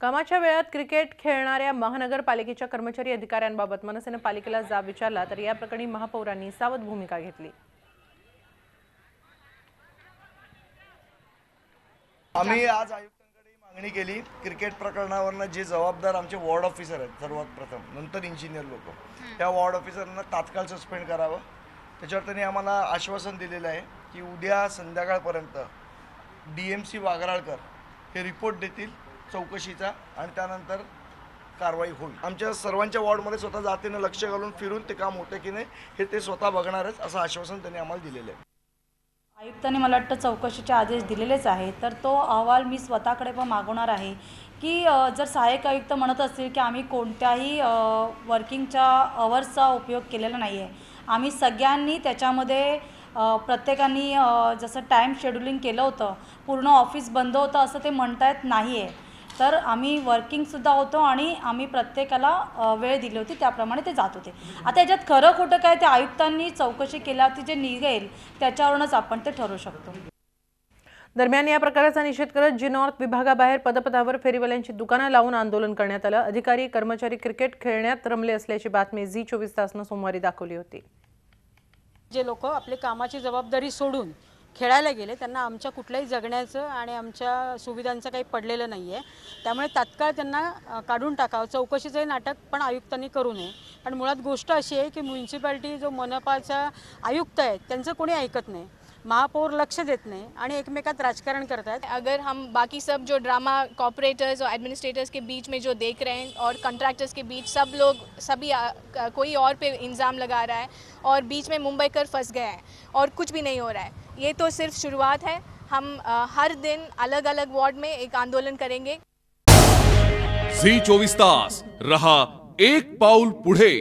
कामाच्या वेळात क्रिकेट खेळणाऱ्या महानगरपालिकेच्या कर्मचारी अधिकाऱ्यांबाबत मनसेने पालिकेला जाब विचारला तर या प्रकरणी महापौरांनी सावध भूमिका घेतली। आम्ही आज आयुक्तांकडे मागणी केली। क्रिकेट प्रकरणावर जे जबाबदार आमचे वॉर्ड ऑफिसर आहेत सर्वात प्रथम, नंतर इंजिनियर लोक, त्या वॉर्ड ऑफिसरना तात्काळ सस्पेंड करावं। त्याच्यावर त्यांनी आम्हाला आश्वासन दिलेलं आहे की उद्या संध्याकाळपर्यंत DMC वागराळकर हे रिपोर्ट देतील चौकशीचा आणि त्यानंतर कारवाई होईल। आमच्या सर्वांच्या वॉर्डमध्ये स्वतः जातीनं लक्ष घालून फिरून ते काम होते की नाही हे ते स्वतः बघणारच असं आश्वासन त्यांनी आम्हाला दिलेलं आहे। आयुक्तांनी मला वाटतं चौकशीचे आदेश दिलेलेच आहेत, तर तो अहवाल मी स्वतःकडे पण मागवणार आहे की जर सहाय्यक आयुक्त म्हणत असतील की आम्ही कोणत्याही वर्किंगच्या अवर्सचा उपयोग केलेला नाही आहे, आम्ही सगळ्यांनी त्याच्यामध्ये प्रत्येकाने जसं टाईम शेड्यूलिंग केलं होतं, पूर्ण ऑफिस बंद होतं असं ते म्हणता येत नाही आहे, तर आम्ही वर्किंगसुद्धा होतो आणि आम्ही प्रत्येकाला वेळ दिली होती त्याप्रमाणे ते जात होते। आता याच्यात खरं खोटं काय ते आयुक्तांनी चौकशी केल्यावरती जे निघेल त्याच्यावरूनच आपण ते ठरवू शकतो। दरम्यान या प्रकाराचा निषेध करत जी नॉर्थ विभागाबाहेर पदपथावर फेरीवाल्यांची दुकानं लावून आंदोलन करण्यात आलं। अधिकारी कर्मचारी क्रिकेट खेळण्यात रमले असल्याची बातमी झी 24 तासनं सोमवारी दाखवली होती। जे लोक आपली कामाची जबाबदारी सोडून खेळायला गेले त्यांना आमच्या कुठल्याही जगण्याचं आणि आमच्या सुविधांचं काही पडलेलं नाही आहे, त्यामुळे तात्काळ त्यांना काढून टाकावं। चौकशीचंही नाटक पण आयुक्तांनी करू नये, पण मुळात गोष्ट अशी आहे की म्युन्सिपॅलिटी जो मनपाचा आयुक्त आहे त्यांचं कोणी ऐकत नाही, महापौर लक्ष देत नहीं आणि एकमेकात राजकारण करता है। अगर हम बाकी सब जो ड्रामा कॉर्पोरेटर्स और एडमिनिस्ट्रेटर्स के बीच में जो देख रहे हैं और कॉन्ट्रैक्टर्स के बीच सब लोग कोई और पे इल्ज़ाम लगा रहा है और बीच में मुंबईकर फंस गया है और कुछ भी नहीं हो रहा है, ये तो सिर्फ शुरुआत है। हम हर दिन अलग अलग वार्ड में एक आंदोलन करेंगे। झी 24 तास रहा एक पाऊल पुढे।